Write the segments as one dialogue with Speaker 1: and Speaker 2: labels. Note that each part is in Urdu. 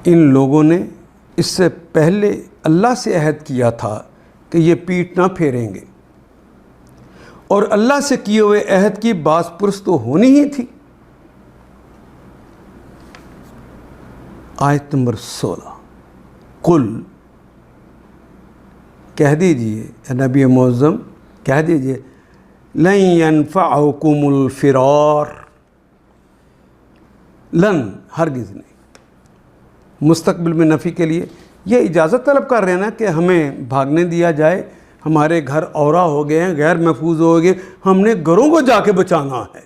Speaker 1: ان لوگوں نے اس سے پہلے اللہ سے عہد کیا تھا کہ یہ پیٹھ نہ پھیریں گے، اور اللہ سے کیے ہوئے عہد کی باز پرس تو ہونی ہی تھی۔ آیت نمبر 16، قل، کہہ دیجئے اے نبی معظم، کہہ دیجئے لن ينفعکم الفرار، لن ہرگز نہیں، مستقبل میں نفی کے لیے یہ اجازت طلب کر رہے ہیں نا کہ ہمیں بھاگنے دیا جائے، ہمارے گھر اورا ہو گئے ہیں، غیر محفوظ ہو گئے، ہم نے گھروں کو جا کے بچانا ہے۔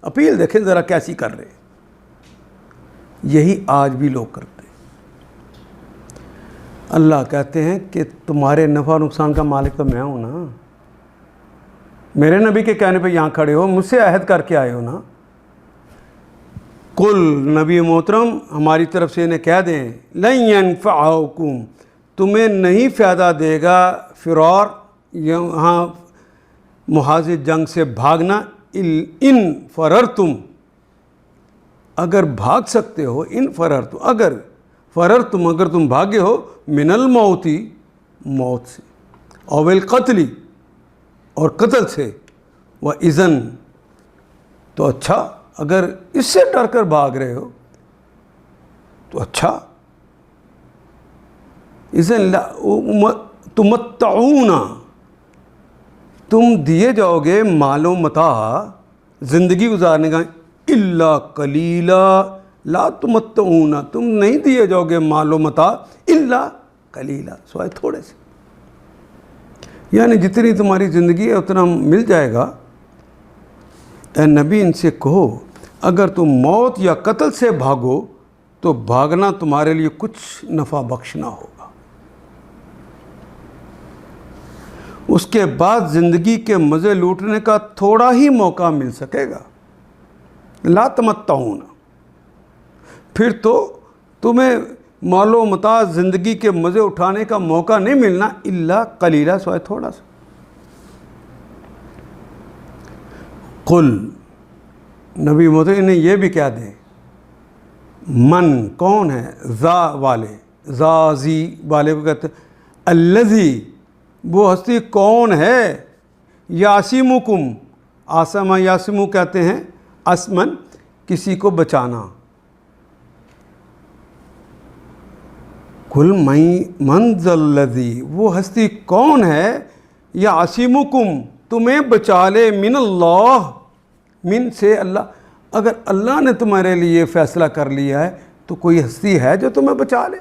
Speaker 1: اپیل دیکھیں ذرا کیسی کر رہے ہیں۔ یہی آج بھی لوگ کرتے ہیں۔ اللہ کہتے ہیں کہ تمہارے نفع و نقصان کا مالک تو میں ہوں نا، میرے نبی کے کہنے پہ یہاں کھڑے ہو، مجھ سے عہد کر کے آئے ہو نا۔ قل، نبی محترم ہماری طرف سے انہیں کہہ دیں، لن ینفعکم، تمہیں نہیں فائدہ دے گا فرار، یہاں محاذ جنگ سے بھاگنا، ان فررتم، اگر بھاگ سکتے ہو، ان فررتم، اگر فررتم، اگر تم بھاگے ہو، من الموتی، موت سے، او القتل، اور قتل سے، وَإِذًا، تو اچھا، اگر اس سے ڈر کر بھاگ رہے ہو تو اچھا، اذن تمتعون، تم دیے جاؤ گے مال و متاع، زندگی گزارنے کا، الا قلیلا، لا تمتعون، تم نہیں دیے جاؤ گے مال و متاع الا قلیلا، سوائے تھوڑے سے، یعنی جتنی تمہاری زندگی ہے اتنا مل جائے گا۔ اے نبی ان سے کہو اگر تم موت یا قتل سے بھاگو تو بھاگنا تمہارے لیے کچھ نفع بخش نہ ہوگا، اس کے بعد زندگی کے مزے لوٹنے کا تھوڑا ہی موقع مل سکے گا۔ لا تمتعون، پھر تو تمہیں مال و متاع زندگی کے مزے اٹھانے کا موقع نہیں ملنا، الا قلیلا، سوائے تھوڑا سا۔ قل، نبی محترم انہیں یہ بھی کہہ دیں، من، کون ہے، ذا والے، ذا زی والے کو کہتے ہیں، الذی، وہ ہستی کون ہے، یاسمکم، آسما یاسمو کہتے ہیں اسمن، کسی کو بچانا۔ قل من ذا الذی، وہ ہستی کون ہے، یاسمکم، تمہیں بچا لے، من اللہ، من سے اللہ، اگر اللہ نے تمہارے لیے فیصلہ کر لیا ہے تو کوئی ہستی ہے جو تمہیں بچا لے،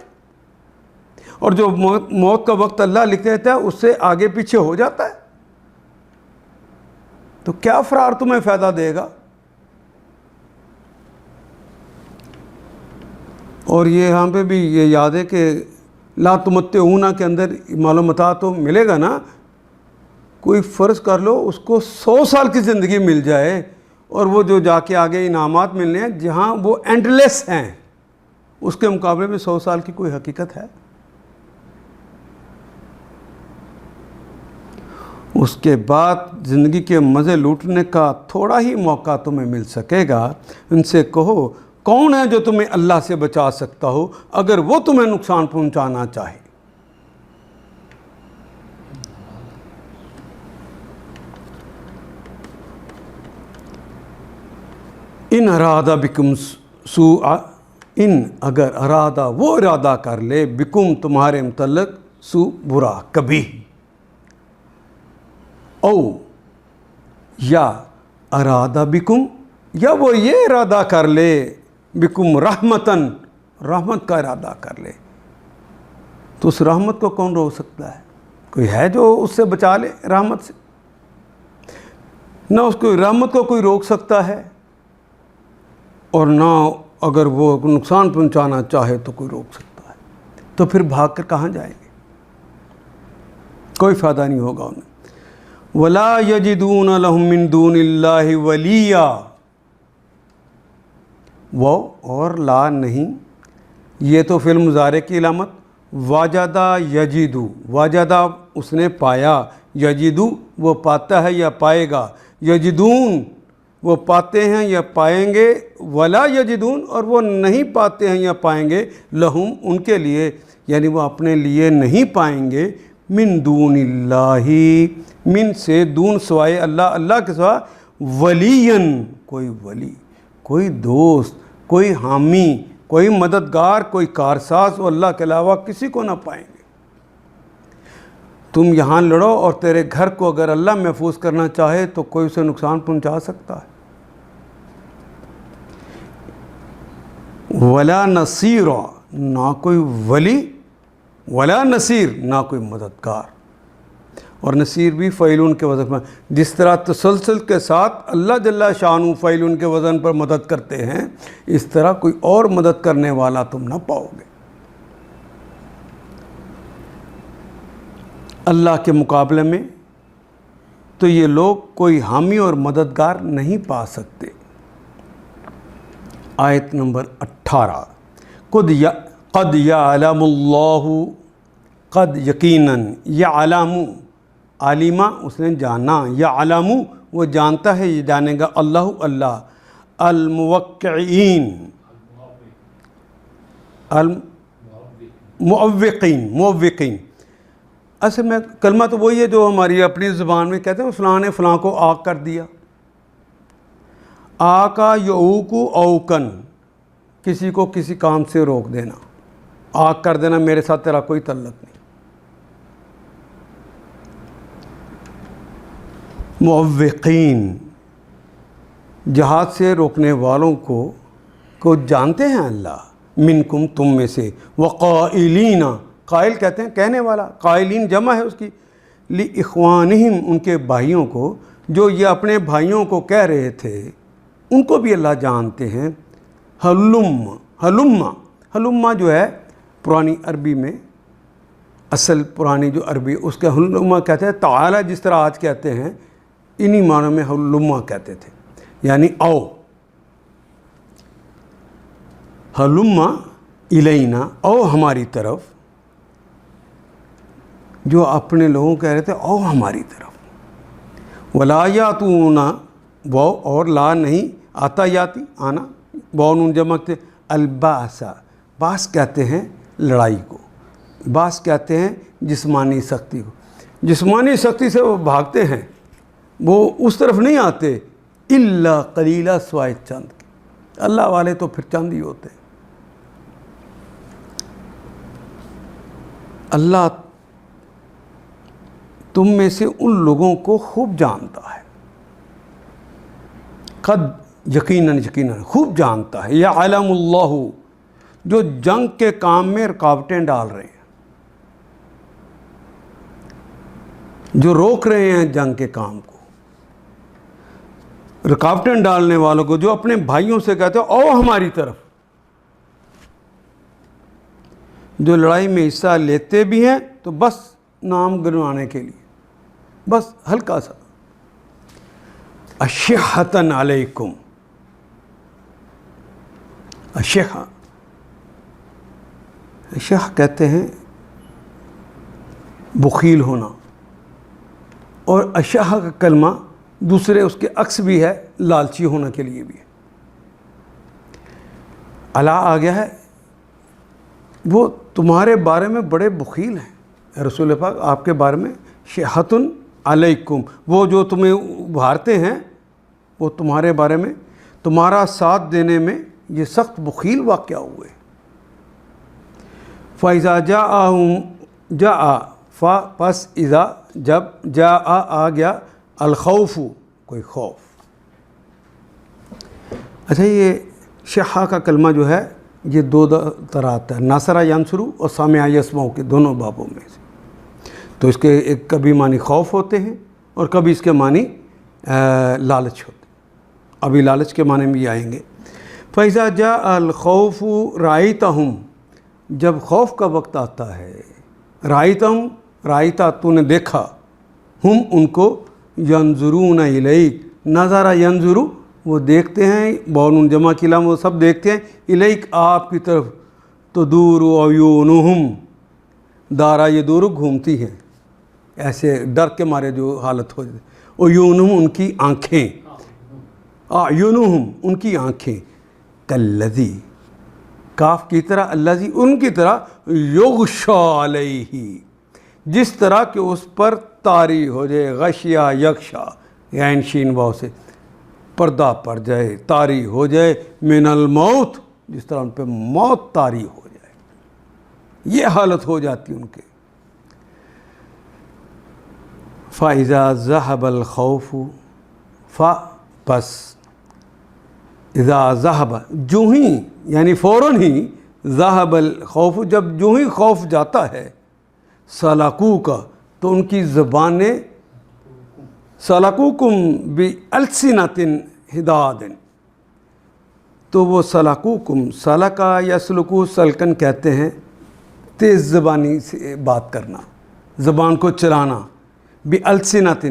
Speaker 1: اور جو موت کا وقت اللہ لکھ دیتا ہے اس سے آگے پیچھے ہو جاتا ہے، تو کیا فرار تمہیں فائدہ دے گا؟ اور یہ یہاں پہ بھی یہ یاد ہے کہ لا تمتعون کے اندر مال و متاع تو ملے گا نا، کوئی فرض کر لو اس کو 100 سال کی زندگی مل جائے، اور وہ جو جا کے آگے انعامات ملنے ہیں جہاں وہ اینڈ لیس ہیں، اس کے مقابلے میں 100 سال کی کوئی حقیقت ہے؟ اس کے بعد زندگی کے مزے لوٹنے کا تھوڑا ہی موقع تمہیں مل سکے گا۔ ان سے کہو کون ہے جو تمہیں اللہ سے بچا سکتا ہو اگر وہ تمہیں نقصان پہنچانا چاہے؟ ان ارادہ بکم سوء، ان اگر ارادہ وہ ارادہ کر لے، بکم تمہارے متعلق، سوء برا، کبھی، او یا ارادہ بکم، یا وہ یہ ارادہ کر لے، بکم رحمتن، رحمت کا ارادہ کر لے، تو اس رحمت کو کون روک سکتا ہے؟ کوئی ہے جو اس سے بچا لے رحمت سے؟ نہ اس کو رحمت کو کوئی روک سکتا ہے، اور نہ اگر وہ نقصان پہنچانا چاہے تو کوئی روک سکتا ہے، تو پھر بھاگ کر کہاں جائیں گے؟ کوئی فائدہ نہیں ہوگا انہیں۔ وَلَا يَجِدُونَ لَهُم مِّن دُونِ اللَّهِ وَلِيًّا، وہ اور لا نہیں، یہ تو فعل مضارع کی علامت، واجدہ یجدو، واجدہ اس نے پایا، یجدو وہ پاتا ہے یا پائے گا، یجدون وہ پاتے ہیں یا پائیں گے، ولا یجدون، اور وہ نہیں پاتے ہیں یا پائیں گے، لہم ان کے لیے، یعنی وہ اپنے لیے نہیں پائیں گے، من دون اللہ، من سے دون سوائے اللہ، اللہ کے سوا، ولین کوئی ولی، کوئی دوست، کوئی حامی، کوئی مددگار، کوئی کارساز، وہ اللہ کے علاوہ کسی کو نہ پائیں گے۔ تم یہاں لڑو اور تیرے گھر کو اگر اللہ محفوظ کرنا چاہے تو کوئی اسے نقصان پہنچا سکتا ہے۔ ولا نصیر، نہ کوئی ولی، ولا نصیر، نہ کوئی مددگار۔ اور نصیر بھی فعیلون کے وزن پر، جس طرح تسلسل کے ساتھ اللہ جل شانہ فعیلون کے وزن پر مدد کرتے ہیں، اس طرح کوئی اور مدد کرنے والا تم نہ پاؤ گے۔ اللہ کے مقابلے میں تو یہ لوگ کوئی حامی اور مددگار نہیں پا سکتے۔ آیت نمبر 18، قد یعلم اللہ، قد یقیناً، یعلم، عالمہ اس نے جانا، یعلم وہ جانتا ہے، یہ جانے گا، اللہ اللہ، الموقعین، موقعین، اصل میں کلمہ تو وہی ہے جو ہماری اپنی زبان میں کہتے ہیں فلاں نے فلاں کو آگ کر دیا۔ آقا یعوقو اوکن، کسی کو کسی کام سے روک دینا، آگ کر دینا، میرے ساتھ تیرا کوئی تعلق نہیں۔ موقعین، جہاد سے روکنے والوں کو جانتے ہیں اللہ، منکم تم میں سے، وقائلین، قائل کہتے ہیں کہنے والا، قائلین جمع ہے اس کی، لاخوانہم ان کے بھائیوں کو، جو یہ اپنے بھائیوں کو کہہ رہے تھے ان کو بھی اللہ جانتے ہیں۔ ہلما جو ہے پرانی عربی میں، اصل پرانی جو عربی اس کے ہلما کہتے ہیں، تعالی جس طرح آج کہتے ہیں، انہی معنوں میں ہلما کہتے تھے، یعنی آؤ، ہلما الینا، او ہماری طرف، جو اپنے لوگوں کہہ رہے تھے او ہماری طرف۔ ولا یاتون، وہ اور لا نہیں، آتا یاتی آنا، بون جمع تھے، الباسا، باس کہتے ہیں لڑائی کو، باس کہتے ہیں جسمانی سختی کو، جسمانی سختی سے وہ بھاگتے ہیں، وہ اس طرف نہیں آتے، الا قلیلا، سوائے چند کے، اللہ والے تو پھر چند ہی ہوتے ہیں۔ اللہ تم میں سے ان لوگوں کو خوب جانتا ہے، قد یقیناً خوب جانتا ہے، یعلم اللہ، جو جنگ کے کام میں رکاوٹیں ڈال رہے ہیں، جو روک رہے ہیں جنگ کے کام کو، رکاوٹیں ڈالنے والوں کو، جو اپنے بھائیوں سے کہتے ہیں او ہماری طرف، جو لڑائی میں حصہ لیتے بھی ہیں تو بس نام گنوانے کے لیے، بس ہلکا سا، اشحۃ علیکم، اشح کہتے ہیں بخیل ہونا، اور اشح کا کلمہ دوسرے اس کے عکس بھی ہے، لالچی ہونے کے لیے بھی ہے۔ اللہ آ گیا ہے، وہ تمہارے بارے میں بڑے بخیل ہیں، رسول پاک آپ کے بارے میں، شحۃ علیکم، وہ جو تمہیں ابھارتے ہیں وہ تمہارے بارے میں، تمہارا ساتھ دینے میں یہ سخت بخیل واقعہ ہوئے۔ فَإِذَا جَاءَ پس اذا جب جاء آ گیا، الخوف کوئی خوف۔ اچھا، یہ شحا کا کلمہ جو ہے یہ دو طرح آتا ہے، ناصرہ ینصرو اور سامع یسمع کے دونوں بابوں میں سے، تو اس کے ایک کبھی معنی خوف ہوتے ہیں اور کبھی اس کے معنی لالچ ہوتے ہیں، ابھی لالچ کے معنی بھی آئیں گے۔ فَإِذَا جَاءَ الْخَوْفُ رَأَيْتَهُمْ، جب خوف کا وقت آتا ہے، رَأَيْتَهُمْ، رَأَيْتَ تو نے دیکھا، ہم ان کو، يَنظُرُونَ إِلَيْكَ، نظرہ ینظرو وہ دیکھتے ہیں، بون جمع کی لام وہ سب دیکھتے ہیں، الیک آپ کی طرف، تدور عیونہم، دارا یہ دور گھومتی ہیں، ایسے ڈر کے مارے جو حالت ہو جاتی، عیونہم ان کی آنکھیں، اعینہم ان کی آنکھیں، کالذی کاف کی طرح، الذی ان کی طرح، یغشا علیہ جس طرح کہ اس پر طاری ہو جائے، غشیا یغشا عین شین واو سے پردہ پڑ جائے، طاری ہو جائے، من الموت جس طرح ان پہ موت طاری ہو جائے، یہ حالت ہو جاتی ان کے۔ فَإِذَا ذَهَبَ الْخَوْفُ بس اذا ذهب جو ہی یعنی فوراً ہی، ذهب الخوف جب جو ہی خوف جاتا ہے، سلکوکا تو ان کی زبانیں، سلکوکم بِأَلْسِنَةٍ حِدَادٍ تو وہ سلکوکم، سلکا یسلکو سلکن کہتے ہیں تیز زبانی سے بات کرنا، زبان کو چلانا، بِأَلْسِنَةٍ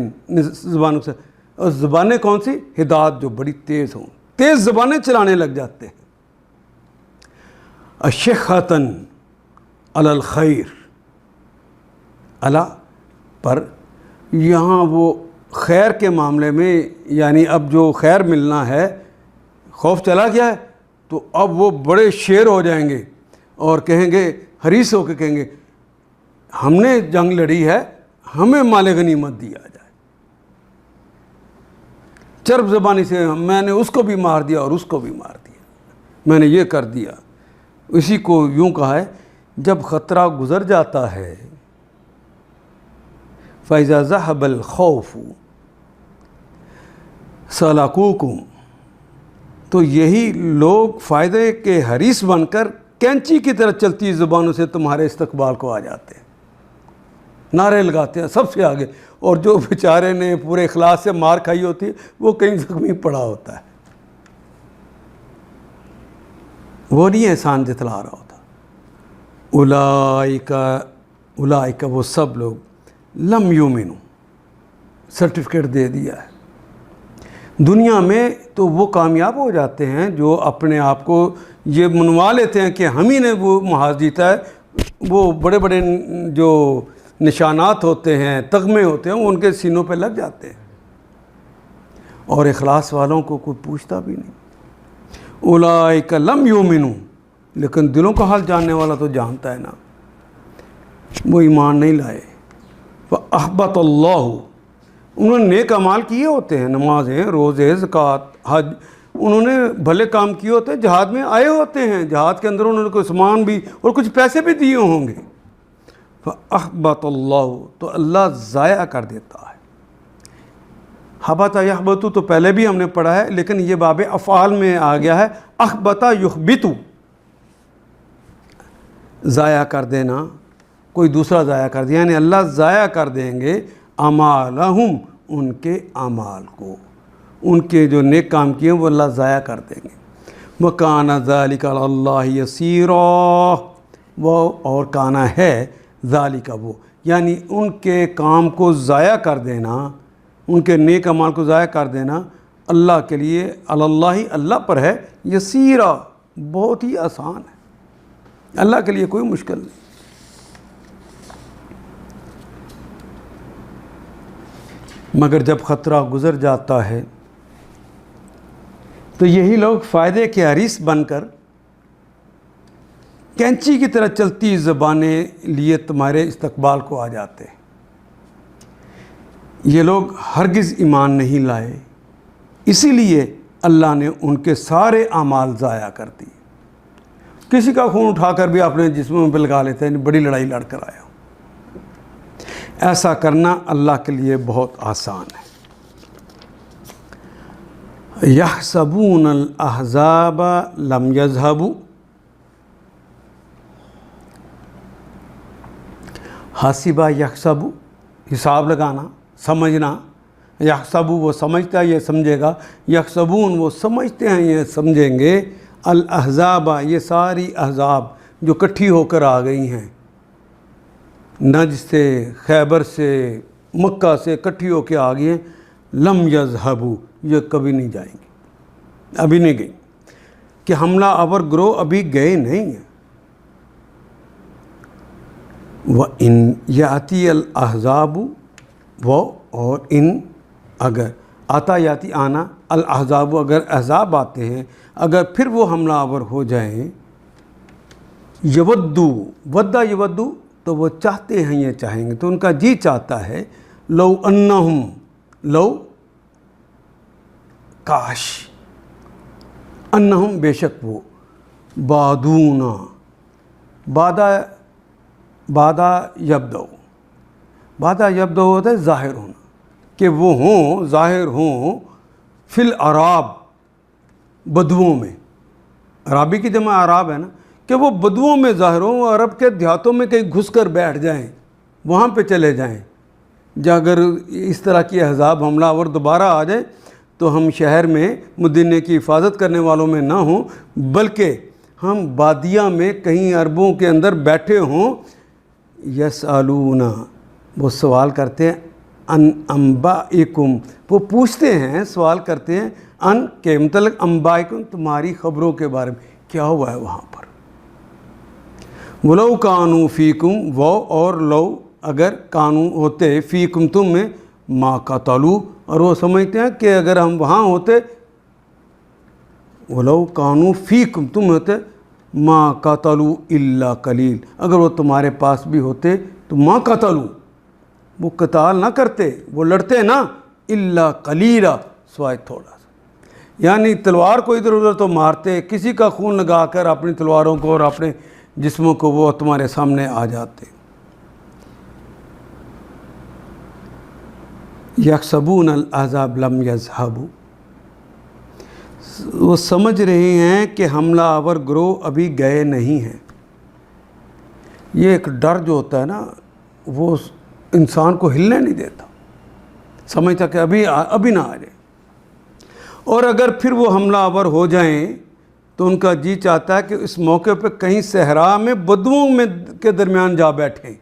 Speaker 1: زبانوں سے، اور زبانیں کون سی؟ حداد جو بڑی تیز ہوں، تیز زبانیں چلانے لگ جاتے ہیں۔ اشحتاً علی الخیر، اللہ پر، یہاں وہ خیر کے معاملے میں، یعنی اب جو خیر ملنا ہے، خوف چلا گیا ہے تو اب وہ بڑے شیر ہو جائیں گے اور کہیں گے، حریص ہو کے کہیں گے ہم نے جنگ لڑی ہے، ہمیں مال غنیمت دیا جائے۔ چرب زبانی سے میں نے اس کو بھی مار دیا اور اس کو بھی مار دیا، میں نے یہ کر دیا۔ اسی کو یوں کہا ہے، جب خطرہ گزر جاتا ہے، فَإِذَا ذَهَبَ الْخَوْفُ سَلَكُوكُمْ تو یہی لوگ فائدے کے حریص بن کر کینچی کی طرح چلتی زبانوں سے تمہارے استقبال کو آ جاتے ہیں، نعرے لگاتے ہیں سب سے آگے، اور جو بیچارے نے پورے اخلاص سے مار کھائی ہوتی ہے وہ کہیں زخمی پڑا ہوتا ہے، وہ نہیں احسان جتلا رہا ہوتا۔ اولئک وہ سب لوگ، لم یؤمنوا سرٹیفکیٹ دے دیا ہے دنیا میں، تو وہ کامیاب ہو جاتے ہیں جو اپنے آپ کو یہ منوا لیتے ہیں کہ ہم ہی نے وہ محاذ جیتا ہے۔ وہ بڑے بڑے جو نشانات ہوتے ہیں، تغمے ہوتے ہیں، وہ ان کے سینوں پہ لگ جاتے ہیں، اور اخلاص والوں کو کوئی پوچھتا بھی نہیں۔ اولئک لم یؤمنوا، لیکن دلوں کا حال جاننے والا تو جانتا ہے نا، وہ ایمان نہیں لائے۔ فَأَحْبَطَ اللَّهُ انہوں نے نیک اعمال کیے ہوتے ہیں، نمازیں، روزے، زکوٰۃ، حج، انہوں نے بھلے کام کیے ہوتے ہیں، جہاد میں آئے ہوتے ہیں، جہاد کے اندر انہوں نے کوئی سامان بھی اور کچھ پیسے بھی دیے ہوں گے۔ فَأَحْبَطَ اللَّهُ تو اللہ ضائع کر دیتا ہے۔ حبط یحبط تو پہلے بھی ہم نے پڑھا ہے، لیکن یہ باب افعال میں آ گیا ہے، احبط یحبط، ضائع کر دینا، کوئی دوسرا ضائع کر دیا، یعنی اللہ ضائع کر دیں گے اعمالہم ان کے اعمال کو، ان کے جو نیک کام کیے وہ اللہ ضائع کر دیں گے۔ وَكَانَ ذَلِكَ عَلَى اللَّهِ يَسِيرًا وہ اور کانا ہے ذالک وہ، یعنی ان کے کام کو ضائع کر دینا، ان کے نیک اعمال کو ضائع کر دینا اللہ کے لیے، علی اللہ اللہ پر ہے، یسیرا بہت ہی آسان ہے، اللہ کے لیے کوئی مشکل نہیں۔ مگر جب خطرہ گزر جاتا ہے تو یہی لوگ فائدے کے حریص بن کر کینچی کی طرح چلتی زبانیں لیے تمہارے استقبال کو آ جاتے ہیں۔ یہ لوگ ہرگز ایمان نہیں لائے، اسی لیے اللہ نے ان کے سارے اعمال ضائع کر دیے۔ کسی کا خون اٹھا کر بھی اپنے جسموں میں لگا لیتے ہیں، بڑی لڑائی لڑ کر آیا ہوں۔ ایسا کرنا اللہ کے لیے بہت آسان ہے۔ یحسبون الاحزاب لم یذهبوا، حاسبہ یحسب حساب لگانا، سمجھنا، یحسب وہ سمجھتا ہے، یہ سمجھے گا، یحسبون وہ سمجھتے ہیں، یہ سمجھیں گے، الاحزاب یہ ساری احزاب جو کٹھی ہو کر آ گئی ہیں، نجد سے، خیبر سے، مکہ سے کٹھی ہو کے آ گئی ہیں، لم یذهبوا یہ کبھی نہیں جائیں گے، ابھی نہیں گئی، کہ حملہ آور گروہ ابھی گئے نہیں ہیں۔ وَإِنْ يَأْتِيَ الْأَحْزَابُ وہ اور ان اگر آتا یاتی آنا الاحزاب، اگر احزاب آتے ہیں، اگر پھر وہ حملہ آور ہو جائیں، یودو ودا یودو تو وہ چاہتے ہیں یہ چاہیں گے، تو ان کا جی چاہتا ہے، لو انہم، لو کاش، انہم بے شک وہ، بادونا، بادہ یبدو، بادہ یبدو ہوتا ہے ظاہر ہونا، کہ وہ ہوں ظاہر ہوں، فی العراب بدوؤں میں، عرابی کی جمع عراب ہے نا، کہ وہ بدوؤں میں ظاہر ہوں، عرب کے دیہاتوں میں کہیں گھس کر بیٹھ جائیں، وہاں پہ چلے جائیں، اگر اس طرح کی احزاب حملہ آور دوبارہ آ جائیں تو ہم شہر میں مدینے کی حفاظت کرنے والوں میں نہ ہوں، بلکہ ہم بادیہ میں کہیں عربوں کے اندر بیٹھے ہوں، یسالون، وہ سوال کرتے ہیں، ان انبائکم، وہ پوچھتے ہیں، سوال کرتے ہیں، ان کے مطلب انبائکم، تمہاری خبروں کے بارے میں کیا ہوا ہے وہاں پر، ولو کانوا فیکم، وہ اور لو اگر کانوا ہوتے، فیکم تم میں، ما قتلوا، اور وہ سمجھتے ہیں کہ اگر ہم وہاں ہوتے، ولو کانوا فیکم تم ہوتے، ما قتلوا الا قلیل، اگر وہ تمہارے پاس بھی ہوتے تو ما قتلوا، وہ قتال نہ کرتے، وہ لڑتے نا، الا قلیلا، سوائے تھوڑا سا، یعنی تلوار کو ادھر ادھر تو مارتے، کسی کا خون لگا کر اپنی تلواروں کو اور اپنے جسموں کو وہ تمہارے سامنے آ جاتے۔ یحسبون الاحزاب لم یذهبوا، وہ سمجھ رہے ہیں کہ حملہ آور گروہ ابھی گئے نہیں ہیں۔ یہ ایک ڈر جو ہوتا ہے نا، وہ انسان کو ہلنے نہیں دیتا، سمجھتا کہ ابھی نہ آ جائے، اور اگر پھر وہ حملہ آور ہو جائیں تو ان کا جی چاہتا ہے کہ اس موقع پہ کہیں صحرا میں بدوؤں میں کے درمیان جا بیٹھیں،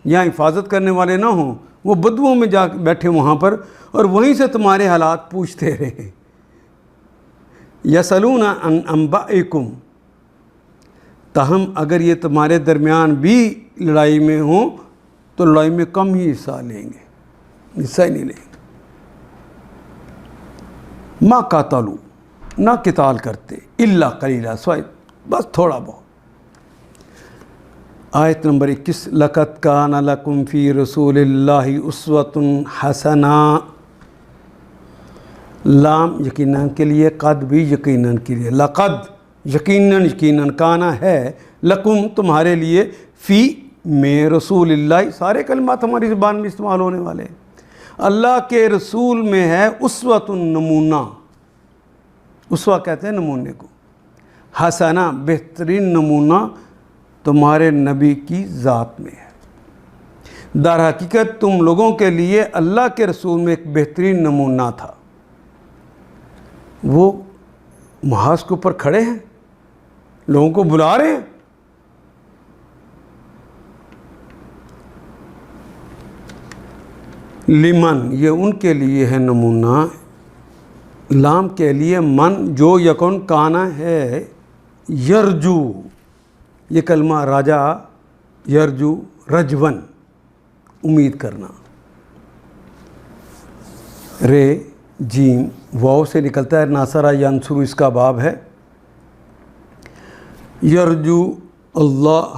Speaker 1: یا حفاظت کرنے والے نہ ہوں، وہ بدوؤں میں جا بیٹھے وہاں پر، اور وہیں سے تمہارے حالات پوچھتے رہیں۔ یسألون عن انبائکم، تاہم اگر یہ تمہارے درمیان بھی لڑائی میں ہوں تو لڑائی میں کم ہی حصہ لیں گے، حصہ ہی نہیں لیں گے۔ ما قاتلوا، نہ قتال کرتے، الا قلیلا، سوائے بس تھوڑا بہت۔ آیت نمبر 21، لقد کان لکم فی رسول اللہ اسوۃ حسنہ، لام یقیناً کے لیے، قد بھی یقیناً کے لیے، لقد یقیناً کانا ہے، لکم تمہارے لیے، فی میں رسول اللہ، سارے کلمات ہماری زبان میں استعمال ہونے والے ہیں، اللہ کے رسول میں ہے اسوۃ، نمونہ، اسوہ کہتے ہیں نمونے کو، حسنہ بہترین نمونہ تمہارے نبی کی ذات میں ہے۔ در حقیقت تم لوگوں کے لیے اللہ کے رسول میں ایک بہترین نمونہ تھا۔ وہ محاذ کے اوپر کھڑے ہیں، لوگوں کو بلا رہے ہیں، لمن، یہ ان کے لیے ہے نمونہ، لام کے لیے، من جو یکن کانا ہے، یرجو، یہ کلمہ راجا، یرجو، رجون، امید کرنا، رے جیم واو سے نکلتا ہے، ناصرہ ینصر اس کا باب ہے، یرجو اللہ،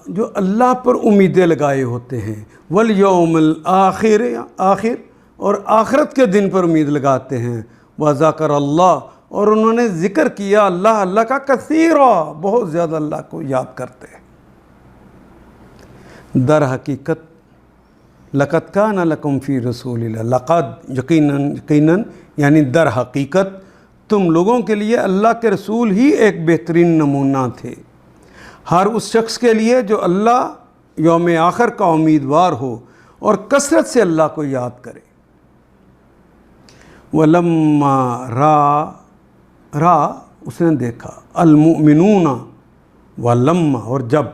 Speaker 1: جو اللہ پر امیدیں لگائے ہوتے ہیں، والیوم الآخر، آخر اور آخرت کے دن پر امید لگاتے ہیں، وذکر اللہ، اور انہوں نے ذکر کیا اللہ کا کثیرا، بہت زیادہ اللہ کو یاد کرتے ہیں۔ در حقیقت لقد کان لکم فی رسول اللہ، لقد یقیناً یعنی در حقیقت تم لوگوں کے لیے اللہ کے رسول ہی ایک بہترین نمونہ تھے، ہر اس شخص کے لیے جو اللہ یوم آخر کا امیدوار ہو اور کثرت سے اللہ کو یاد کرے۔ وَلَمَّا را اس نے دیکھا، المؤمنون، وَلَمَّا اور جب،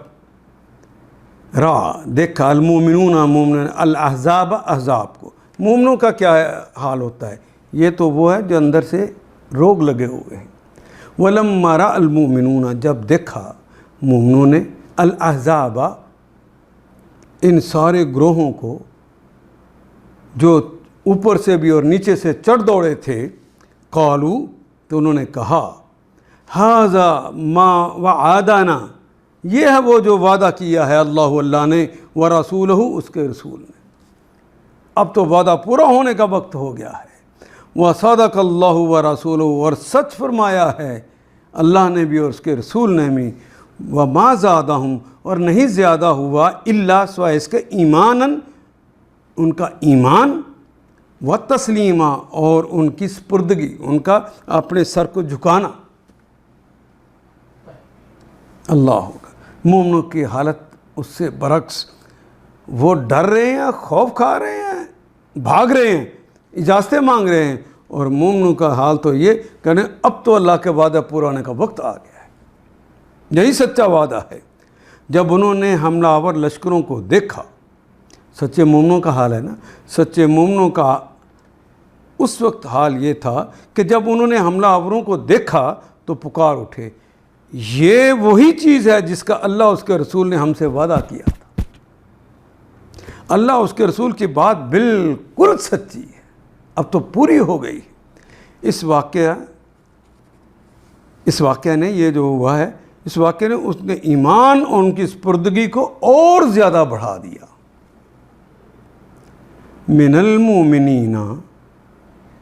Speaker 1: را دیکھا، المؤمنون مومن، الاحزاب احزاب کو، مومنوں کا کیا حال ہوتا ہے، یہ تو وہ ہے جو اندر سے روگ لگے ہوئے ہیں۔ وَلَمَّا رَأَ الْمُؤْمِنُونَ، جب دیکھا مومنوں نے، الاحزاب ان سارے گروہوں کو جو اوپر سے بھی اور نیچے سے چڑھ دوڑے تھے، قالو تو انہوں نے کہا ھذا ما وعدنا، یہ ہے وہ جو وعدہ کیا ہے اللہ نے، ورسولہ اس کے رسول نے، اب تو وعدہ پورا ہونے کا وقت ہو گیا ہے، وصدق اللہ ورسولہ، اور سچ فرمایا ہے اللہ نے بھی اور اس کے رسول نے بھی، وما زادہم، اور نہیں زیادہ ہوا الا سوائے اس کے ایماناً، ان کا ایمان، و تسلیمہ، اور ان کی سپردگی، ان کا اپنے سر کو جھکانا۔ اللہ مومنوں کی حالت اس سے برعکس، وہ ڈر رہے ہیں، خوف کھا رہے ہیں، بھاگ رہے ہیں، اجازتیں مانگ رہے ہیں، اور مومنوں کا حال تو یہ کہنے اب تو اللہ کے وعدہ پورا ہونے کا وقت آ گیا ہے، یہی سچا وعدہ ہے۔ جب انہوں نے حملہ آور لشکروں کو دیکھا، سچے مومنوں کا حال ہے نا، سچے مومنوں کا اس وقت حال یہ تھا کہ جب انہوں نے حملہ آوروں کو دیکھا تو پکار اٹھے، یہ وہی چیز ہے جس کا اللہ اس کے رسول نے ہم سے وعدہ کیا تھا، اللہ اس کے رسول کی بات بالکل سچی ہے، اب تو پوری ہو گئی۔ اس واقعہ نے یہ جو ہوا ہے، اس واقعے نے اس نے ایمان اور ان کی سپردگی کو اور زیادہ بڑھا دیا۔ من المومنین،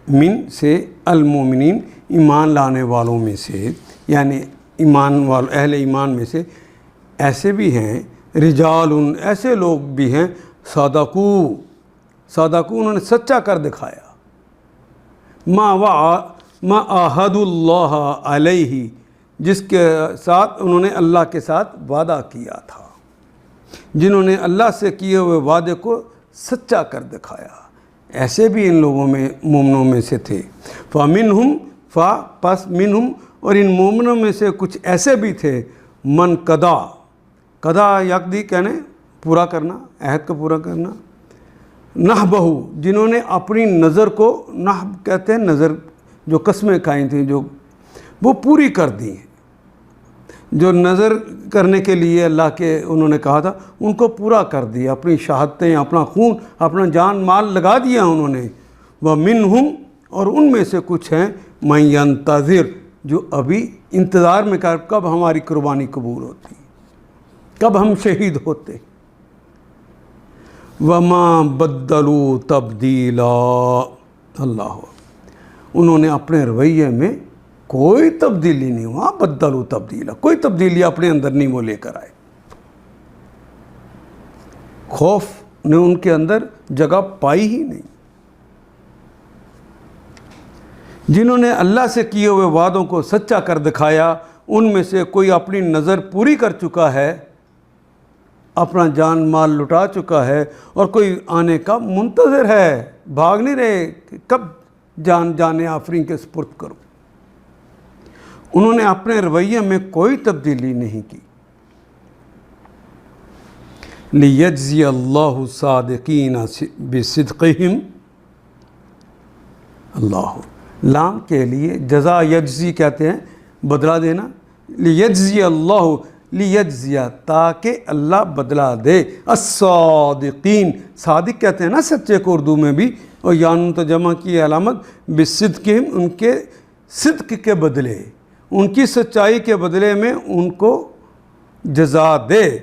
Speaker 1: من سے المومنین، ایمان لانے والوں میں سے، یعنی اہل ایمان میں سے ایسے بھی ہیں، رجال، ایسے لوگ بھی ہیں، صادقو، انہوں نے سچا کر دکھایا، ما عاہد اللہ علیہ، جس کے ساتھ انہوں نے اللہ کے ساتھ وعدہ کیا تھا، جنہوں نے اللہ سے کیے ہوئے وعدے کو سچا کر دکھایا، ایسے بھی ان لوگوں میں، مومنوں میں سے تھے۔ فمنہم، پس منہم، اور ان مومنوں میں سے کچھ ایسے بھی تھے، من قضا یقضی کہنے پورا کرنا، عہد کو پورا کرنا، نحبہ، جنہوں نے اپنی نظر کو، نحب کہتے ہیں نظر، جو قسمیں کھائی تھیں جو وہ پوری کر دی ہیں، جو نظر کرنے کے لیے اللہ کے انہوں نے کہا تھا ان کو پورا کر دیا، اپنی شہادتیں، اپنا خون، اپنا جان مال لگا دیا انہوں نے۔ ومنہم، اور ان میں سے کچھ ہیں، من ینتظر، جو ابھی انتظار میں کب ہماری قربانی قبول ہوتی، کب ہم شہید ہوتے۔ وما بدلوا تبدیلا، اللہ، انہوں نے اپنے رویے میں کوئی تبدیلی نہیں ہوا، بدلوا تبدیلا، کوئی تبدیلی اپنے اندر نہیں وہ لے کر آئے، خوف نے ان کے اندر جگہ پائی ہی نہیں۔ جنہوں نے اللہ سے کیے ہوئے وعدوں کو سچا کر دکھایا، ان میں سے کوئی اپنی نظر پوری کر چکا ہے، اپنا جان مال لٹا چکا ہے، اور کوئی آنے کا منتظر ہے، بھاگ نہیں رہے کہ کب جان آفرین کے سپرد کرو۔ انہوں نے اپنے رویے میں کوئی تبدیلی نہیں کی۔ لیجزی اللہ الصادقین بصدقہم، اللہ، لام کے لیے جزا، یجزی کہتے ہیں بدلہ دینا، لیجزی اللہ، لیجزیہ، تاکہ اللہ بدلہ دے، الصادقین، صادق کہتے ہیں نا سچے کو اردو میں بھی، اور یانون تو جمع کی علامت، بصدقہم، ان کے صدق کے بدلے، ان کی سچائی کے بدلے میں ان کو جزا دے،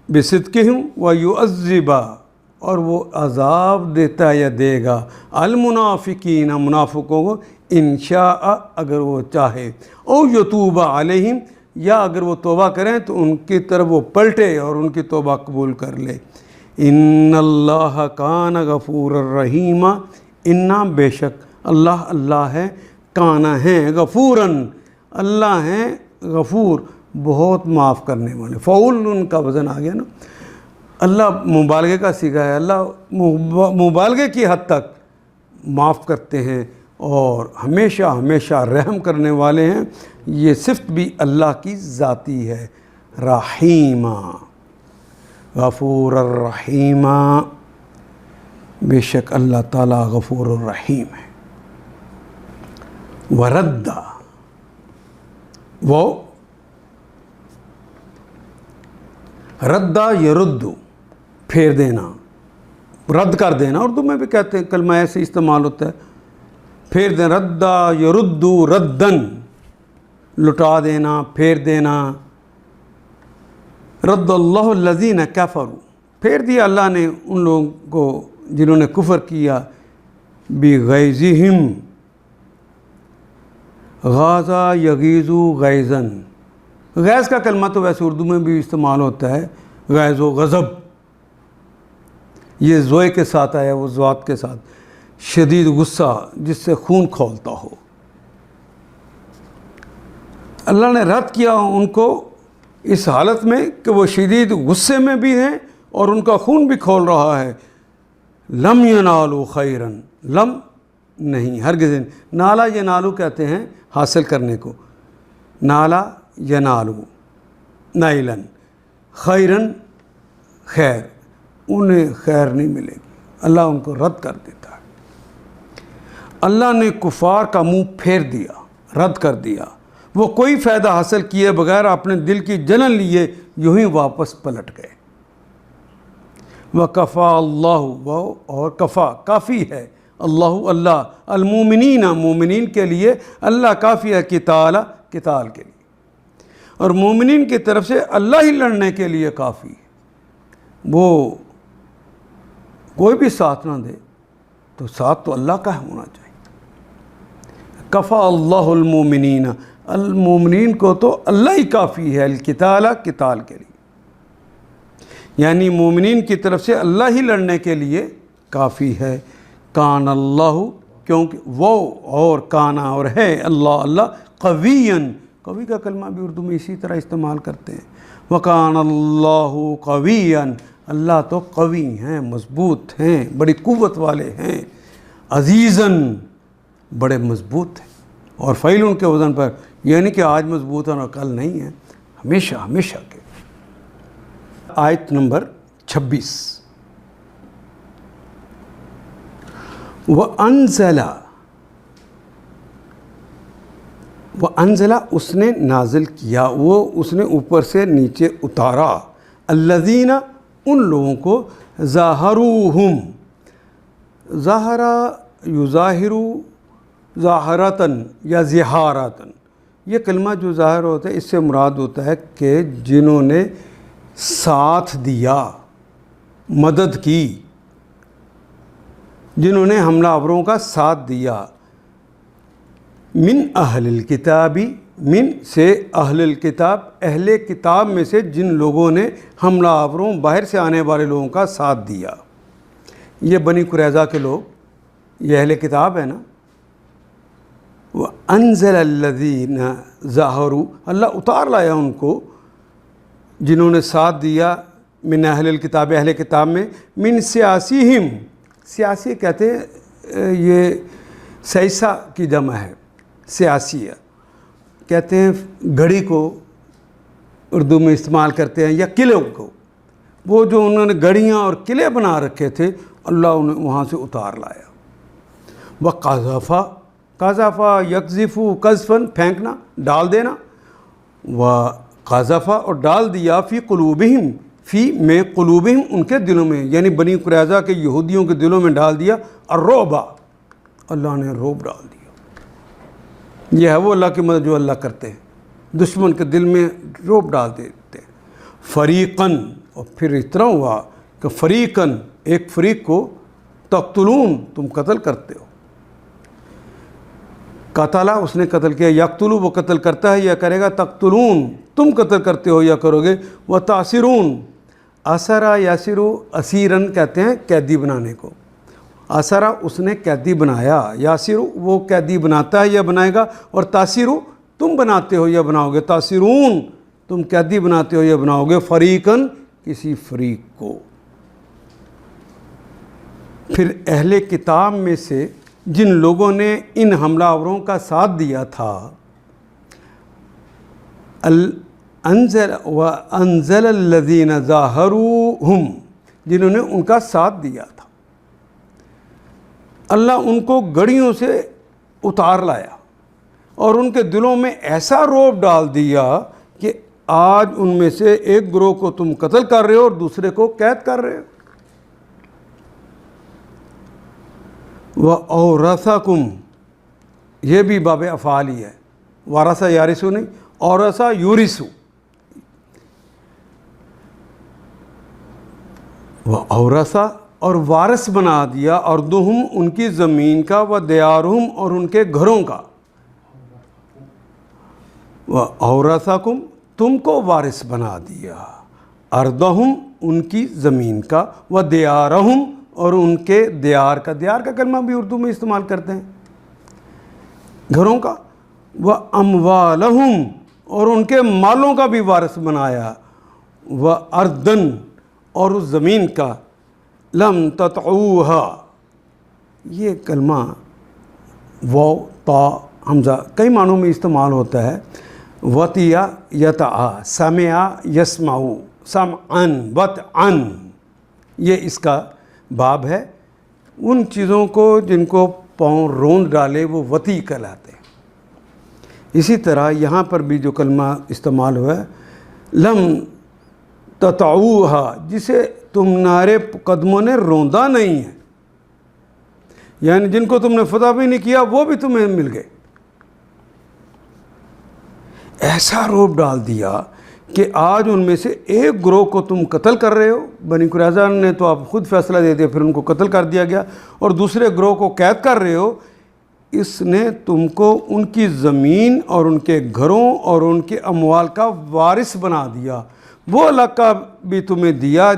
Speaker 1: بصدقہم ویعذب، اور وہ عذاب دیتا ہے یا دے گا، المنافقین، منافقوں کو، انشاء، اگر وہ چاہے، او یتوب علیہم، یا اگر وہ توبہ کریں تو ان کی طرف وہ پلٹے اور ان کی توبہ قبول کر لے۔ ان اللہ کان غفور الرحیم، انا، بے شک اللہ ہے، کانا ہیں، غفوراً، اللہ ہیں غفور، بہت معاف کرنے والے، فعول ان کا وزن آ گیا نا، اللہ مبالغے کا صیغہ ہے، اللہ مبالغے کی حد تک معاف کرتے ہیں اور ہمیشہ رحم کرنے والے ہیں، یہ صفت بھی اللہ کی ذاتی ہے، رحیمہ، غفور الرحیمہ، بے شک اللہ تعالیٰ غفور الرحیم ہے۔ وردہ، وہ ردہ یردو، پھیر دینا، رد کر دینا اردو میں بھی کہتے ہیں، کلمہ ایسے استعمال ہوتا ہے، پھیر دیں، ردہ یردو ردن، لٹا دینا، پھیر دینا. رد اللہ الذین کفروا، پھیر دیا اللہ نے ان لوگوں کو جنہوں نے کفر کیا. بغیظہم، غازہ یغیظو غیظن، غیظ کا کلمہ تو ویسے اردو میں بھی استعمال ہوتا ہے، غیظ و غضب، یہ زوئے کے ساتھ آیا، وہ ذات کے ساتھ، شدید غصہ جس سے خون کھولتا ہو. اللہ نے رد کیا ان کو اس حالت میں کہ وہ شدید غصے میں بھی ہیں اور ان کا خون بھی کھول رہا ہے. لم ینالوا خیرن، لم نہیں، ہرگز. نالا ینالو کہتے ہیں حاصل کرنے کو، نالا ینالو نائلن، خیرن خیر، انہیں خیر نہیں ملے گی، اللہ ان کو رد کر دیتا ہے. اللہ نے کفار کا منہ پھیر دیا، رد کر دیا، وہ کوئی فائدہ حاصل کیے بغیر اپنے دل کی جلن لیے یوں ہی واپس پلٹ گئے. وَكَفَى اللَّهُ، وہ اور کفا کافی ہے، اللہ اللہ، المومنین مومنین کے لیے اللہ کافی ہے، قتال قتال کے لیے، اور مومنین کی طرف سے اللہ ہی لڑنے کے لیے کافی ہے. وہ کوئی بھی ساتھ نہ دے تو ساتھ تو اللہ کا ہونا چاہیے. کفا اللہ المومنین، المومنین کو تو اللہ ہی کافی ہے، القتال قتال کے لیے، یعنی مومنین کی طرف سے اللہ ہی لڑنے کے لیے کافی ہے. کان اللہ، کیونکہ وہ اور کانا اور ہے اللہ، اللہ قویًا، قوی کا کلمہ بھی اردو میں اسی طرح استعمال کرتے ہیں. وکان اللہ قویًا، اللہ تو قوی ہیں، مضبوط ہیں، بڑی قوت والے ہیں. عزیزاً، بڑے مضبوط ہیں، اور فعیل ان کے وزن پر، یعنی کہ آج مضبوط ہیں اور کل نہیں ہیں، ہمیشہ ہمیشہ کے. آیت نمبر 26. وَأَنزَلَ، اس نے نازل کیا، وہ اس نے اوپر سے نیچے اتارا، الذین، ان لوگوں کو، ظاہروہم، ظاہرہ یظاہرو ظاہرتاً یا ظہارتاً، یہ کلمہ جو ظاہر ہوتا ہے اس سے مراد ہوتا ہے کہ جنہوں نے ساتھ دیا، مدد کی، جنہوں نے حملہ آوروں کا ساتھ دیا. من اہل الکتابی، من سے اہل الکتاب، اہل کتاب میں سے جن لوگوں نے حملہ آوروں، باہر سے آنے والے لوگوں کا ساتھ دیا. یہ بنی قریظہ کے لوگ، یہ اہل کتاب ہے نا. وَأَنزَلَ الَّذِينَ ظَاهَرُوا، اللہ اتار لایا ان کو جنہوں نے ساتھ دیا، من اہل الکتاب، اہل کتاب میں، من سیاسیہم، سیاسی کہتے ہیں، یہ سیسا کی جمع ہے، سیاسیہ کہتے ہیں گھڑی کو اردو میں استعمال کرتے ہیں، یا قلعوں کو. وہ جو انہوں نے گھڑیاں اور قلعے بنا رکھے تھے، اللہ انہیں وہاں سے اتار لایا. وَقَذَفَ، قذفا یقذفو قذفاً، پھینکنا، ڈال دینا. وَقَذَفَ، اور ڈال دیا، فی قلوبہم، فی میں قلوبہم، ان کے دلوں میں، یعنی بنی قریظہ کے یہودیوں کے دلوں میں ڈال دیا، الرعب، اللہ نے رعب ڈال دیا. یہ ہے وہ اللہ کی مدد جو اللہ کرتے ہیں، دشمن کے دل میں رعب ڈال دیتے ہیں. فریقاً، اور پھر اتنا ہوا کہ فریقاً، ایک فریق کو، تقتلون، تم قتل کرتے ہو. قتلہ، اس نے قتل کیا، یقتلو، وہ قتل کرتا ہے یا کرے گا، تقتلون، تم قتل کرتے ہو یا کرو گے. وتاسرون، اسرا یاسرو، اسیرن کہتے ہیں قیدی بنانے کو. اسرا، اس نے قیدی بنایا، یاسرو، وہ قیدی بناتا ہے یا بنائے گا، اور تاسرو، تم بناتے ہو یا بناؤ گے. تاسرون، تم قیدی بناتے ہو یا بناؤ گے. فریقاً، کسی فریق کو. پھر اہل کتاب میں سے جن لوگوں نے ان حملہ آوروں کا ساتھ دیا تھا، وَأَنزَلَ الَّذِينَ ظَاهَرُوهُمْ، جنہوں نے ان کا ساتھ دیا تھا، اللہ ان کو گڑھیوں سے اتار لایا اور ان کے دلوں میں ایسا رعب ڈال دیا کہ آج ان میں سے ایک گروہ کو تم قتل کر رہے ہو اور دوسرے کو قید کر رہے ہو. وَأَوْرَثَكُمْ، یہ بھی باب افعال ہی ہے، وارثہ یارثو نہیں، اورثہ یورثو، وَأَوْرَثَ اور وارث بنا دیا، اردہم ان کی زمین کا، وَدِيَارُهُمْ اور ان کے گھروں کا، وَأَوْرَثَكُمْ تم کو وارث بنا دیا، اردہم ان کی زمین کا، وَدِيَارَهُمْ اور ان کے دیار کا، دیار کا کلمہ بھی اردو میں استعمال کرتے ہیں، گھروں کا، وَأَمْوَالَهُمْ اور ان کے مالوں کا بھی وارث بنایا، وَأَرْضًا اور اس زمین کا، لم تطعوها، یہ کلمہ واو تا حمزہ کئی معنوں میں استعمال ہوتا ہے، وطیہ یتعا، سمع یسمع، سمعن وطعن، یہ اس کا باب ہے، ان چیزوں کو جن کو پاؤں روند ڈالے وہ وطی کہلاتے ہیں۔ اسی طرح یہاں پر بھی جو کلمہ استعمال ہوا ہے لم تطعوها، جسے تمہارے قدموں نے روندا نہیں ہے، یعنی جن کو تم نے فتح بھی نہیں کیا وہ بھی تمہیں مل گئے، ایسا روب ڈال دیا کہ آج ان میں سے ایک گروہ کو تم قتل کر رہے ہو، بنی قریظہ نے تو آپ خود فیصلہ دے دیا، پھر ان کو قتل کر دیا گیا، اور دوسرے گروہ کو قید کر رہے ہو، اس نے تم کو ان کی زمین اور ان کے گھروں اور ان کے اموال کا وارث بنا دیا، وہ لقب بھی تمہیں دیا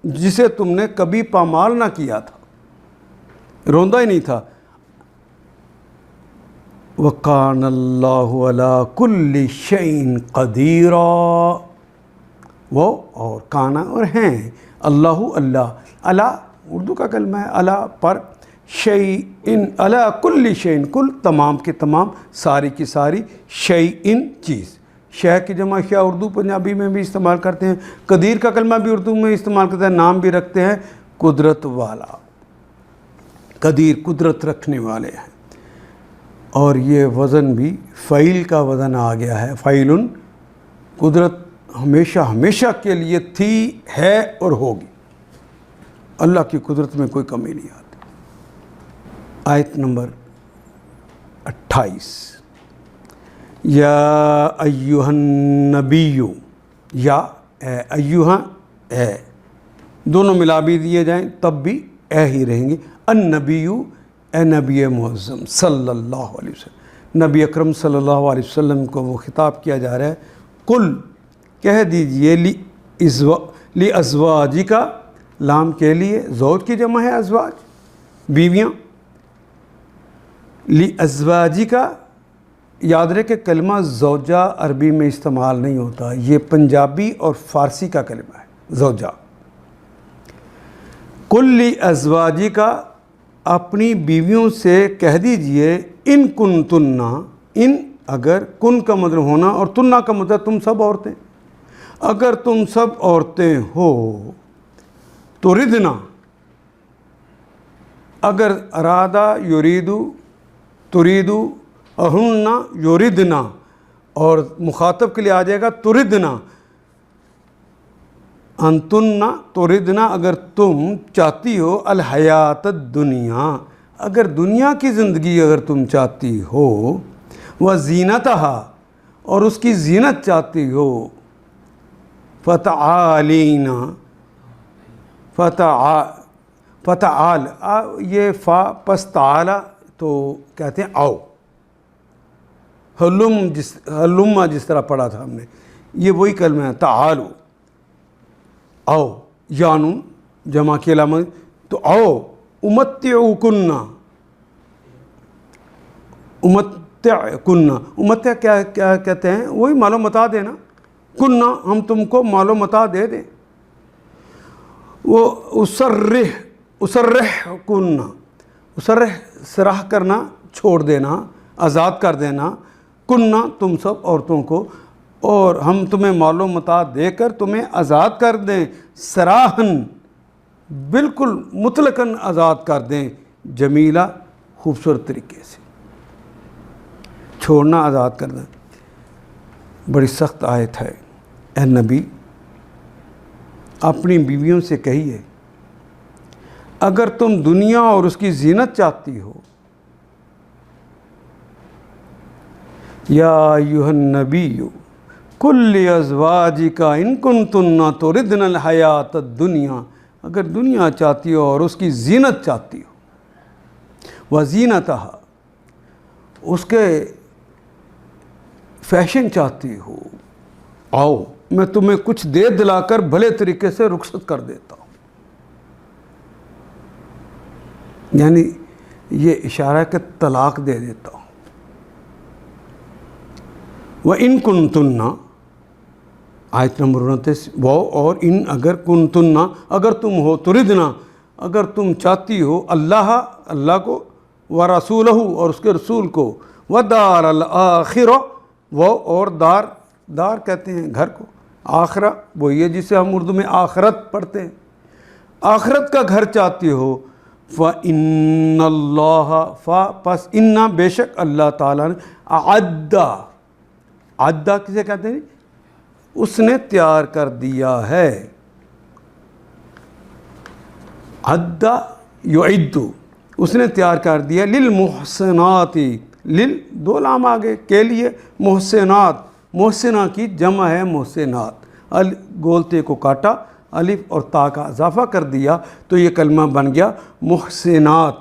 Speaker 1: جسے تم نے کبھی پامال نہ کیا تھا، روندا ہی نہیں تھا۔ وَقَانَ اللَّهُ عَلَىٰ كُلِّ شَيْءٍ قَدِيرًا، وہ اور کانا اور ہیں، اللہ اللہ، علا اردو کا کلمہ ہے، علا پر، شیئن علا کل شیئن، کل تمام کے تمام، ساری کی ساری، شیئن چیز، شے کی جمع شے اردو پنجابی میں بھی استعمال کرتے ہیں، قدیر کا کلمہ بھی اردو میں استعمال کرتے ہیں، نام بھی رکھتے ہیں قدرت والا، قدیر قدرت رکھنے والے ہیں، اور یہ وزن بھی فعیل کا وزن آ گیا ہے، فعیلن، قدرت ہمیشہ ہمیشہ کے لیے تھی، ہے اور ہوگی، اللہ کی قدرت میں کوئی کمی نہیں آتی۔ آیت نمبر 28، یا ایہا النبی، یا اے، ایہا اے، دونوں ملا بھی دیے جائیں تب بھی اے ہی رہیں گے، النبی اے نبی معظم صلی اللہ علیہ وسلم، نبی اکرم صلی اللہ علیہ وسلم کو وہ خطاب کیا جا رہا ہے، قل کہہ دیجئے، لی ازواجی کا، لام کے لیے، زوج کی جمع ہے ازواج، بیویاں، لی ازواجی کا، یاد رہے کہ کلمہ زوجہ عربی میں استعمال نہیں ہوتا، یہ پنجابی اور فارسی کا کلمہ ہے زوجہ، قل لی ازواجی کا، اپنی بیویوں سے کہہ دیجئے، ان کن تننا، ان اگر، کن کا مطلب ہونا اور تننا کا مطلب تم سب عورتیں، اگر تم سب عورتیں ہو، تو ردنا، اگر ارادہ یریدو، تریدو، اہننا یریدنا، اور مخاطب کے لیے آ جائے گا تردنا، انتنا تردنا، اگر تم چاہتی ہو، الحیات الدنیا، اگر دنیا کی زندگی اگر تم چاہتی ہو، وزینتہا، اور اس کی زینت چاہتی ہو، فتعالینا، فتعال، یہ فا پس تعالی تو کہتے ہیں آؤ، حلم جس طرح پڑھا تھا ہم نے، یہ وہی کلمہ ہے، تعالو، آؤ، یانون جمع کی علامت، تو آؤ، امتعکن، امتع کیا کہتے ہیں، وہی مال و متاع دینا، کننا ہم تم کو مال و متاع دے دیں، وہ اسرح کننا، اسرح سراح کرنا، چھوڑ دینا، آزاد کر دینا، کننا تم سب عورتوں کو، اور ہم تمہیں مال و متاع دے کر تمہیں آزاد کر دیں، سراحن بالکل مطلقاً آزاد کر دیں، جمیلہ خوبصورت طریقے سے، چھوڑنا آزاد کر دیں۔ بڑی سخت آیت ہے، اے نبی اپنی بیویوں سے کہیے، اگر تم دنیا اور اس کی زینت چاہتی ہو، یا ایھا النبی کل ازواجک ان کنتن تردن الحیات الدنیا، اگر دنیا چاہتی ہو اور اس کی زینت چاہتی ہو، وزینتہا، اس کے فیشن چاہتی ہو، آؤ میں تمہیں کچھ دے دلا کر بھلے طریقے سے رخصت کر دیتا ہوں۔ یعنی یہ اشارہ ہے کہ طلاق دے دیتا ہوں۔ وَإِن كُنتُنَّ، آیت نمبر 29، وہ اور ان اگر کنتن، اگر تم ہو، تردنا، اگر تم چاہتی ہو، اللہ کو، ورسولہ، اور اس کے رسول کو، ودار الآخرہ، وہ اور دار کہتے ہیں گھر کو، آخرہ وہ یہ جسے ہم اردو میں آخرت پڑھتے ہیں، آخرت کا گھر چاہتی ہو، فَإِنَّ اللَّهَ، پس اِنَّا، بے شک اللہ تعالیٰ نے، عدّا کسے کہتے ہیں؟ اس نے تیار کر دیا ہے، عدّا یعد، اس نے تیار کر دیا، للمحسنات، دو لام آگے کے لیے، محسنات، محسنہ کی جمع ہے محسنات، گولتے کو کاٹا، الف اور تا کا اضافہ کر دیا تو یہ کلمہ بن گیا محسنات،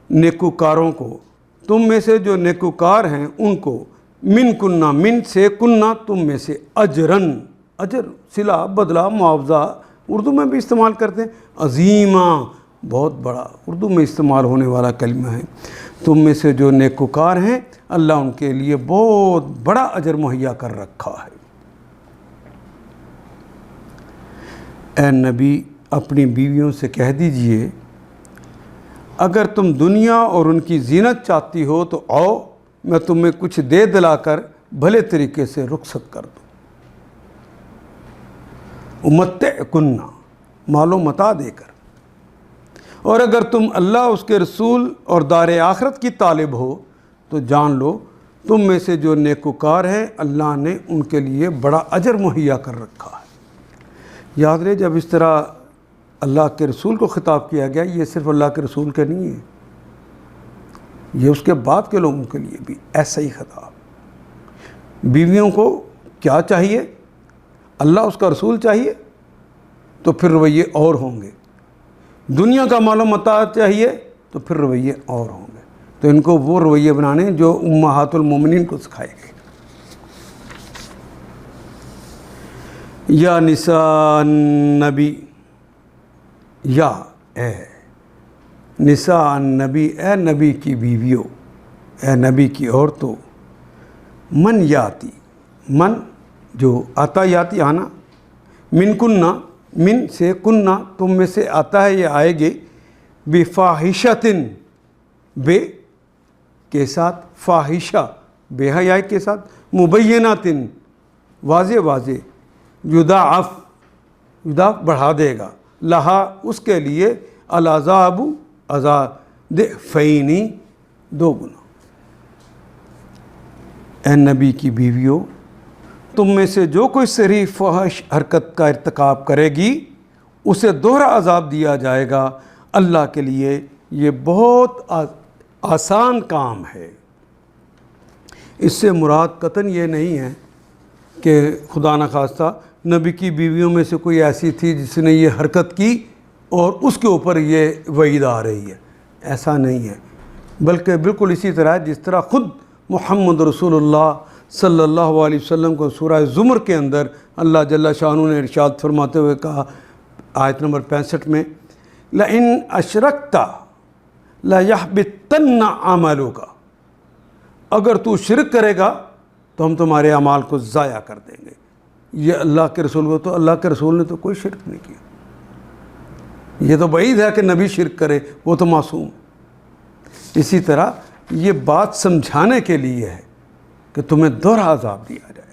Speaker 1: نیکوکاروں کو، تم میں سے جو نیکوکار ہیں ان کو، من کنہ، من سے، کنہ تم میں سے، اجرن، اجر صلہ، بدلہ، معاوضہ، اردو میں بھی استعمال کرتے ہیں، عظیمہ، بہت بڑا اردو میں استعمال ہونے والا کلمہ ہے، تم میں سے جو نیکوکار ہیں اللہ ان کے لیے بہت بڑا اجر مہیا کر رکھا ہے۔ اے نبی اپنی بیویوں سے کہہ دیجئے اگر تم دنیا اور ان کی زینت چاہتی ہو تو آؤ میں تمہیں کچھ دے دلا کر بھلے طریقے سے رخصت کر دوں، امتعکن، مال و متاع دے کر، اور اگر تم اللہ اس کے رسول اور دار آخرت کی طالب ہو تو جان لو تم میں سے جو نیکوکار ہیں اللہ نے ان کے لیے بڑا اجر مہیا کر رکھا ہے۔ یاد رہے جب اس طرح اللہ کے رسول کو خطاب کیا گیا، یہ صرف اللہ کے رسول کے نہیں ہے، یہ اس کے بعد کے لوگوں کے لیے بھی ایسا ہی خطاب۔ بیویوں کو کیا چاہیے؟ اللہ اس کا رسول چاہیے تو پھر رویے اور ہوں گے، دنیا کا مال و متاع چاہیے تو پھر رویے اور ہوں گے، تو ان کو وہ رویے بنانے جو امہات المومنین کو سکھائے گئے۔ یا نساء النبی، یا اے نساء النبی، اے نبی کی بیویوں، اے نبی کی عورتوں، من یاتی، من جو آتا یاتی آنا، من کنہ، من سے کنہ تم میں سے آتا ہے یہ آئے گی، بفاحشۃ، بے کے ساتھ، فاحشہ بے حیائی کے ساتھ، مبینۃ واضح واضح، یضاعف بڑھا دے گا، لہا اس کے لیے، العذاب عذاب، ضعفین دو گنا۔ اے نبی کی بیویوں تم میں سے جو کوئی صریح فحش حرکت کا ارتکاب کرے گی اسے دوہرا عذاب دیا جائے گا، اللہ کے لیے یہ بہت آسان کام ہے۔ اس سے مراد قطعاً یہ نہیں ہے کہ خدا نخواستہ نبی کی بیویوں میں سے کوئی ایسی تھی جس نے یہ حرکت کی اور اس کے اوپر یہ وعید آ رہی ہے، ایسا نہیں ہے، بلکہ بالکل اسی طرح جس طرح خود محمد رسول اللہ صلی اللہ علیہ وسلم کو سورہ زمر کے اندر اللہ جل شانہ نے ارشاد فرماتے ہوئے کہا آیت نمبر 65 میں، لَإِنْ أَشْرَكْتَ لَيَحْبِطَنَّ عَمَلُكَ، اگر تو شرک کرے گا تو ہم تمہارے اعمال کو ضائع کر دیں گے۔ یہ اللہ کے رسول کو، تو اللہ کے رسول نے تو کوئی شرک نہیں کیا، یہ تو بعید ہے کہ نبی شرک کرے، وہ تو معصوم۔ اسی طرح یہ بات سمجھانے کے لیے ہے کہ تمہیں دوہرا عذاب دیا جائے۔